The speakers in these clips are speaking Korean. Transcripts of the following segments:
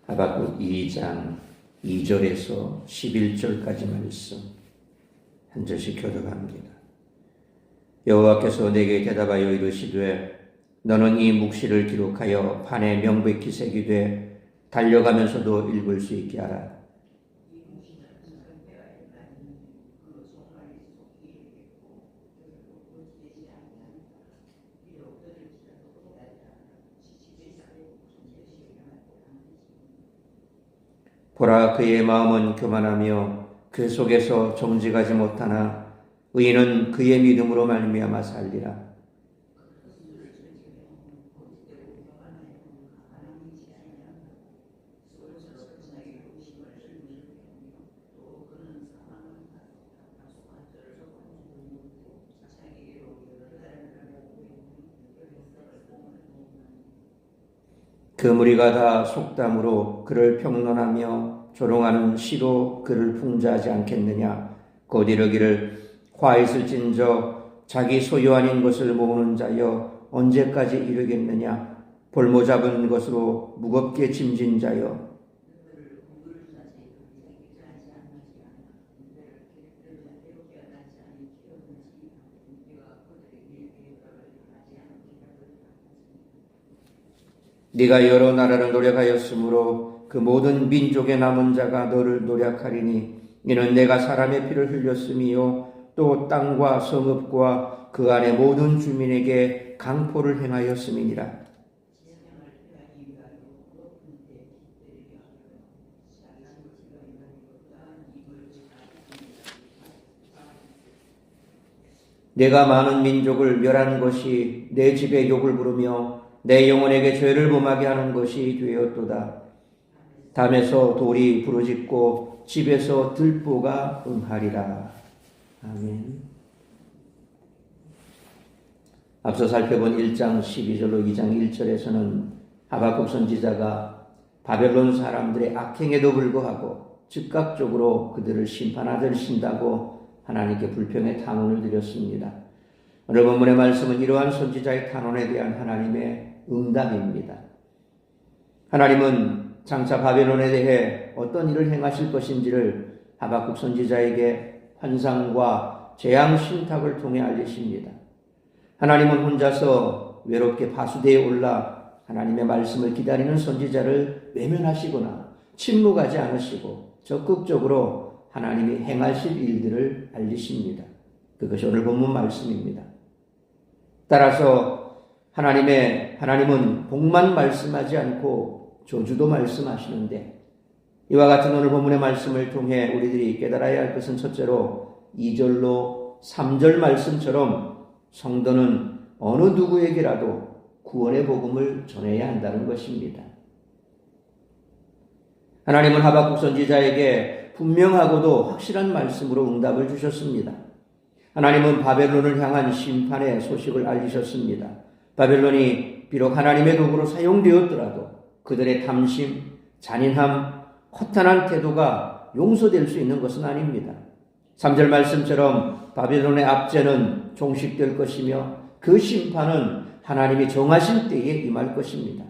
하박국 2장 2절에서 11절까지 말씀 한 절씩 교독합니다. 여호와께서 내게 대답하여 이르시되 너는 이 묵시를 기록하여 판에 명백히 새기되 달려가면서도 읽을 수 있게 하라. 보라, 그의 마음은 교만하며 그 속에서 정직하지 못하나 의인은 그의 믿음으로 말미암아 살리라. 그 무리가 다 속담으로 그를 평론하며 조롱하는 시로 그를 풍자하지 않겠느냐. 곧 이르기를 화 있을진저 자기 소유 아닌 것을 모으는 자여 언제까지 이르겠느냐. 볼모 잡은 것으로 무겁게 짐진 자여. 네가 여러 나라를 노력하였으므로 그 모든 민족의 남은 자가 너를 노력하리니 이는 내가 사람의 피를 흘렸음이요 또 땅과 성읍과 그 안의 모든 주민에게 강포를 행하였음이니라. 내가 많은 민족을 멸한 것이 내 집에 욕을 부르며 내 영혼에게 죄를 범하게 하는 것이 되었도다. 담에서 돌이 부르짖고 집에서 들보가 응하리라. 아멘. 앞서 살펴본 1장 12절로 2장 1절에서는 하박국 선지자가 바벨론 사람들의 악행에도 불구하고 즉각적으로 그들을 심판하신다고 하나님께 불평의 탄원을 드렸습니다. 오늘 본문의 말씀은 이러한 선지자의 탄원에 대한 하나님의 응답입니다. 하나님은 장차 바벨론에 대해 어떤 일을 행하실 것인지를 하박국 선지자에게 환상과 재앙 신탁을 통해 알리십니다. 하나님은 혼자서 외롭게 바수대에 올라 하나님의 말씀을 기다리는 선지자를 외면하시거나 침묵하지 않으시고 적극적으로 하나님이 행하실 일들을 알리십니다. 그것이 오늘 본문 말씀입니다. 따라서 하나님은 복만 말씀하지 않고 조주도 말씀하시는데, 이와 같은 오늘 본문의 말씀을 통해 우리들이 깨달아야 할 것은 첫째로 2절로 3절 말씀처럼 성도는 어느 누구에게라도 구원의 복음을 전해야 한다는 것입니다. 하나님은 하박국 선지자에게 분명하고도 확실한 말씀으로 응답을 주셨습니다. 하나님은 바벨론을 향한 심판의 소식을 알리셨습니다. 바벨론이 비록 하나님의 도구로 사용되었더라도 그들의 탐심, 잔인함, 허탄한 태도가 용서될 수 있는 것은 아닙니다. 3절 말씀처럼 바벨론의 압제는 종식될 것이며 그 심판은 하나님이 정하신 때에 임할 것입니다.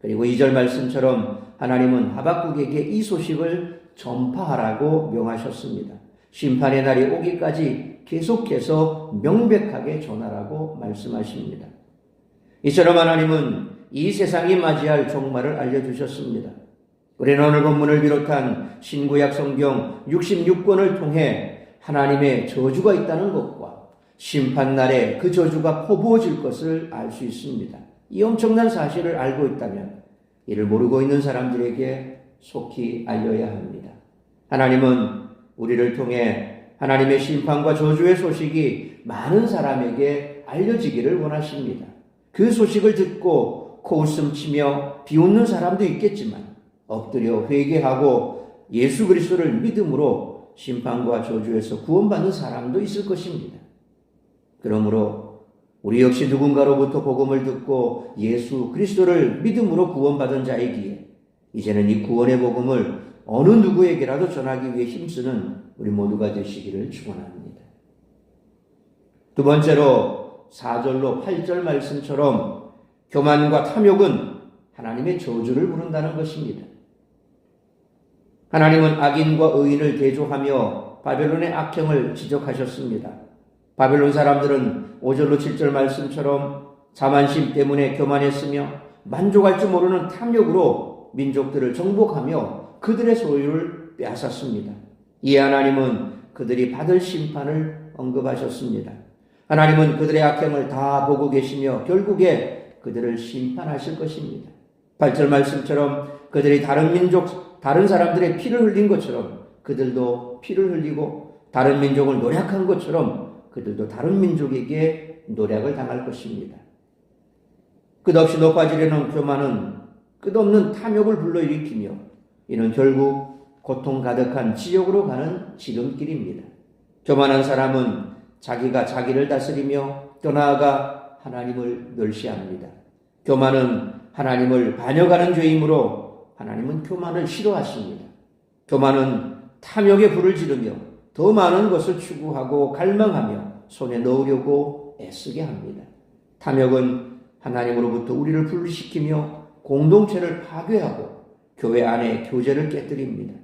그리고 2절 말씀처럼 하나님은 하박국에게 이 소식을 전파하라고 명하셨습니다. 심판의 날이 오기까지 계속해서 명백하게 전하라고 말씀하십니다. 이처럼 하나님은 이 세상이 맞이할 종말을 알려주셨습니다. 우리는 오늘 본문을 비롯한 신구약 성경 66권을 통해 하나님의 저주가 있다는 것과 심판날에 그 저주가 퍼부어질 것을 알 수 있습니다. 이 엄청난 사실을 알고 있다면 이를 모르고 있는 사람들에게 속히 알려야 합니다. 하나님은 우리를 통해 하나님의 심판과 저주의 소식이 많은 사람에게 알려지기를 원하십니다. 그 소식을 듣고 코웃음 치며 비웃는 사람도 있겠지만 엎드려 회개하고 예수 그리스도를 믿음으로 심판과 저주에서 구원받는 사람도 있을 것입니다. 그러므로 우리 역시 누군가로부터 복음을 듣고 예수 그리스도를 믿음으로 구원받은 자이기에 이제는 이 구원의 복음을 어느 누구에게라도 전하기 위해 힘쓰는 우리 모두가 되시기를 축원합니다. 두 번째로 4절로 8절 말씀처럼 교만과 탐욕은 하나님의 저주를 부른다는 것입니다. 하나님은 악인과 의인을 대조하며 바벨론의 악행을 지적하셨습니다. 바벨론 사람들은 5절로 7절 말씀처럼 자만심 때문에 교만했으며 만족할 줄 모르는 탐욕으로 민족들을 정복하며 그들의 소유를 빼앗았습니다. 이에 하나님은 그들이 받을 심판을 언급하셨습니다. 하나님은 그들의 악행을 다 보고 계시며 결국에 그들을 심판하실 것입니다. 8절 말씀처럼 그들이 다른 사람들의 피를 흘린 것처럼 그들도 피를 흘리고 다른 민족을 노략한 것처럼 그들도 다른 민족에게 노략을 당할 것입니다. 끝없이 높아지려는 교만은 끝없는 탐욕을 불러일으키며 이는 결국 고통 가득한 지옥으로 가는 지름길입니다. 교만한 사람은 자기가 자기를 다스리며 또 나아가 하나님을 멸시합니다. 교만은 하나님을 반역하는 죄이므로 하나님은 교만을 싫어하십니다. 교만은 탐욕에 불을 지르며 더 많은 것을 추구하고 갈망하며 손에 넣으려고 애쓰게 합니다. 탐욕은 하나님으로부터 우리를 분리시키며 공동체를 파괴하고 교회 안에 교제를 깨뜨립니다.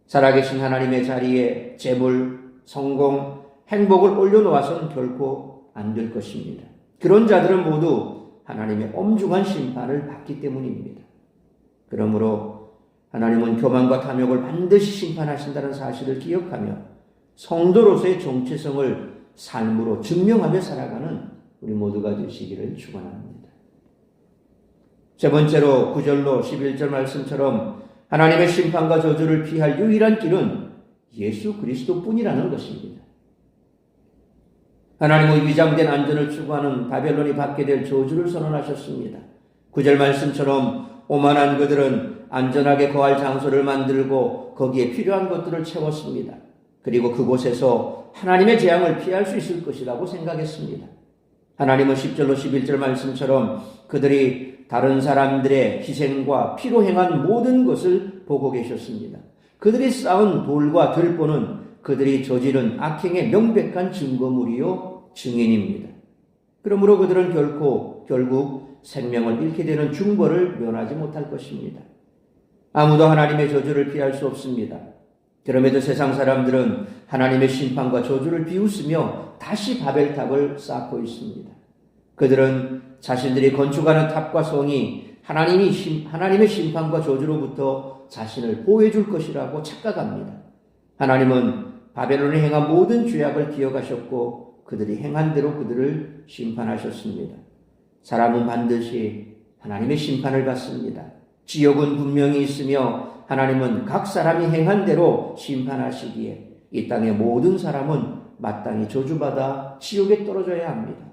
살아계신 하나님의 자리에 재물, 성공, 행복을 올려놓아서는 결코 안 될 것입니다. 그런 자들은 모두 하나님의 엄중한 심판을 받기 때문입니다. 그러므로 하나님은 교만과 탐욕을 반드시 심판하신다는 사실을 기억하며 성도로서의 정체성을 삶으로 증명하며 살아가는 우리 모두가 되시기를 축원합니다. 세 번째로 9절로 11절 말씀처럼 하나님의 심판과 저주를 피할 유일한 길은 예수 그리스도뿐이라는 것입니다. 하나님의 위장된 안전을 추구하는 바벨론이 받게 될 저주를 선언하셨습니다. 9절 말씀처럼 오만한 그들은 안전하게 거할 장소를 만들고 거기에 필요한 것들을 채웠습니다. 그리고 그곳에서 하나님의 재앙을 피할 수 있을 것이라고 생각했습니다. 하나님은 10절로 11절 말씀처럼 그들이 다른 사람들의 희생과 피로 행한 모든 것을 보고 계셨습니다. 그들이 쌓은 돌과 들보는 그들이 저지른 악행의 명백한 증거물이요 증인입니다. 그러므로 그들은 결국 생명을 잃게 되는 중벌을 면하지 못할 것입니다. 아무도 하나님의 저주를 피할 수 없습니다. 그럼에도 세상 사람들은 하나님의 심판과 저주를 비웃으며 다시 바벨탑을 쌓고 있습니다. 그들은 자신들이 건축하는 탑과 성이 하나님의 심판과 저주로부터 자신을 보호해 줄 것이라고 착각합니다. 하나님은 바벨론이 행한 모든 죄악을 기억하셨고 그들이 행한 대로 그들을 심판하셨습니다. 사람은 반드시 하나님의 심판을 받습니다. 지옥은 분명히 있으며 하나님은 각 사람이 행한 대로 심판하시기에 이 땅의 모든 사람은 마땅히 저주받아 지옥에 떨어져야 합니다.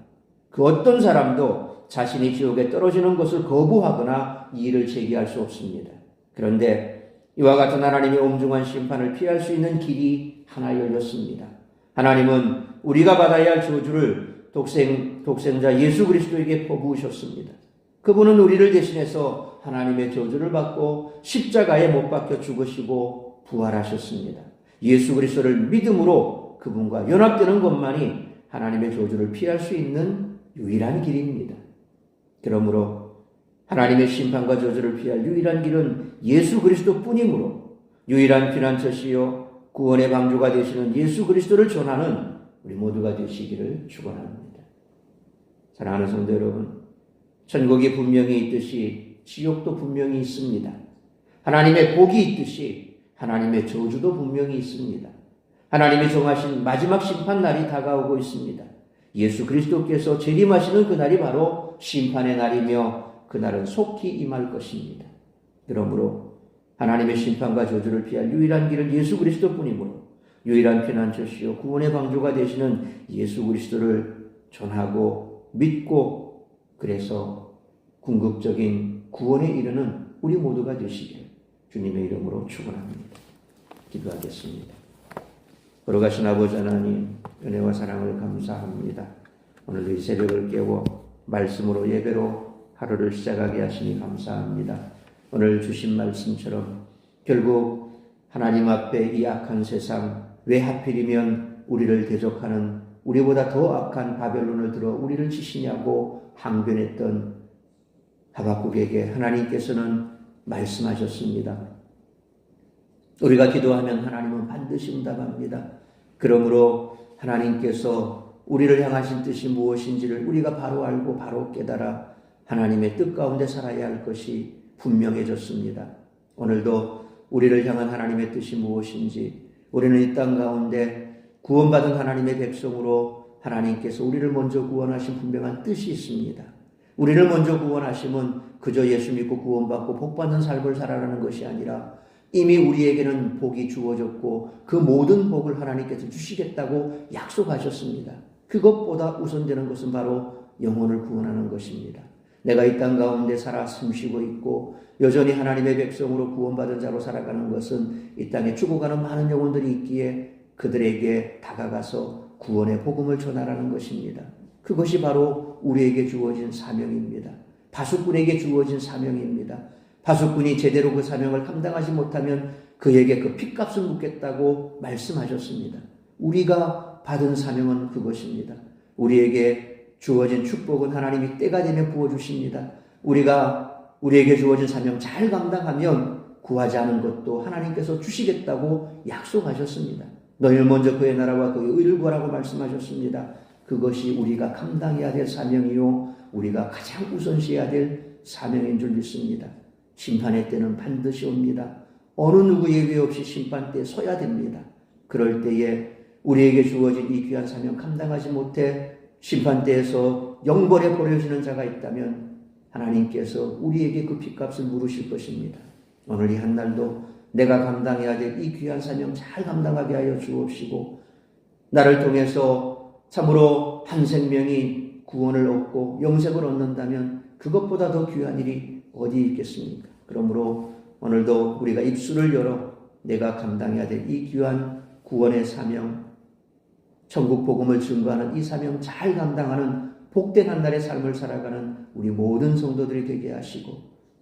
그 어떤 사람도 자신이 지옥에 떨어지는 것을 거부하거나 이의를 제기할 수 없습니다. 그런데 이와 같은 하나님의 엄중한 심판을 피할 수 있는 길이 하나 열렸습니다. 하나님은 우리가 받아야 할 저주를 독생자 예수 그리스도에게 퍼부으셨습니다. 그분은 우리를 대신해서 하나님의 저주를 받고 십자가에 못 박혀 죽으시고 부활하셨습니다. 예수 그리스도를 믿음으로 그분과 연합되는 것만이 하나님의 저주를 피할 수 있는 유일한 길입니다. 그러므로 하나님의 심판과 저주를 피할 유일한 길은 예수 그리스도뿐이므로 유일한 피난처시요 구원의 방주가 되시는 예수 그리스도를 전하는 우리 모두가 되시기를 축원합니다. 사랑하는 성도 여러분, 천국이 분명히 있듯이 지옥도 분명히 있습니다. 하나님의 복이 있듯이 하나님의 저주도 분명히 있습니다. 하나님이 정하신 마지막 심판날이 다가오고 있습니다. 예수 그리스도께서 재림하시는 그날이 바로 심판의 날이며 그날은 속히 임할 것입니다. 그러므로 하나님의 심판과 저주를 피할 유일한 길은 예수 그리스도뿐이므로 유일한 피난처시요 구원의 방주가 되시는 예수 그리스도를 전하고 믿고 그래서 궁극적인 구원에 이르는 우리 모두가 되시길 주님의 이름으로 축원합니다. 기도하겠습니다. 걸어가신 아버지 하나님, 은혜와 사랑을 감사합니다. 오늘도 이 새벽을 깨워 말씀으로 예배로 하루를 시작하게 하시니 감사합니다. 오늘 주신 말씀처럼 결국 하나님 앞에 이 악한 세상, 왜 하필이면 우리를 대적하는 우리보다 더 악한 바벨론을 들어 우리를 치시냐고 항변했던 하박국에게 하나님께서는 말씀하셨습니다. 우리가 기도하면 하나님은 반드시 응답합니다. 그러므로 하나님께서 우리를 향하신 뜻이 무엇인지를 우리가 바로 알고 바로 깨달아 하나님의 뜻 가운데 살아야 할 것이 분명해졌습니다. 오늘도 우리를 향한 하나님의 뜻이 무엇인지, 우리는 이 땅 가운데 구원받은 하나님의 백성으로 하나님께서 우리를 먼저 구원하신 분명한 뜻이 있습니다. 우리를 먼저 구원하심은 그저 예수 믿고 구원받고 복받는 삶을 살아가는 것이 아니라 이미 우리에게는 복이 주어졌고 그 모든 복을 하나님께서 주시겠다고 약속하셨습니다. 그것보다 우선되는 것은 바로 영혼을 구원하는 것입니다. 내가 이 땅 가운데 살아 숨쉬고 있고 여전히 하나님의 백성으로 구원받은 자로 살아가는 것은 이 땅에 죽어가는 많은 영혼들이 있기에 그들에게 다가가서 구원의 복음을 전하라는 것입니다. 그것이 바로 우리에게 주어진 사명입니다. 바수꾼에게 주어진 사명입니다. 바수꾼이 제대로 그 사명을 감당하지 못하면 그에게 그 핏값을 묻겠다고 말씀하셨습니다. 우리가 받은 사명은 그것입니다. 우리에게 주어진 축복은 하나님이 때가 되면 부어주십니다. 우리에게 주어진 사명 잘 감당하면 구하지 않은 것도 하나님께서 주시겠다고 약속하셨습니다. 너희를 먼저 그의 나라와 그의 의를 구하라고 말씀하셨습니다. 그것이 우리가 감당해야 될 사명이요 우리가 가장 우선시해야 될 사명인 줄 믿습니다. 심판의 때는 반드시 옵니다. 어느 누구 예외 없이 심판대에 서야 됩니다. 그럴 때에 우리에게 주어진 이 귀한 사명 감당하지 못해 심판대에서 영벌에 버려지는 자가 있다면 하나님께서 우리에게 그 핏값을 물으실 것입니다. 오늘 이 한날도 내가 감당해야 될 이 귀한 사명 잘 감당하게 하여 주옵시고 나를 통해서 참으로 한 생명이 구원을 얻고 영생을 얻는다면 그것보다 더 귀한 일이 어디 있겠습니까? 그러므로 오늘도 우리가 입술을 열어 내가 감당해야 될 이 귀한 구원의 사명, 천국 복음을 증거하는 이 사명 잘 감당하는 복된 한 날의 삶을 살아가는 우리 모든 성도들이 되게 하시고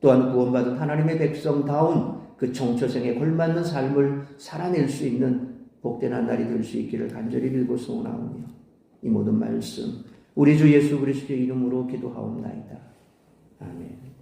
또한 구원받은 하나님의 백성다운 그 정처생에 걸맞는 삶을 살아낼 수 있는 복된 한 날이 될 수 있기를 간절히 빌고 소원하오며 이 모든 말씀 우리 주 예수 그리스도의 이름으로 기도하옵나이다. 아멘.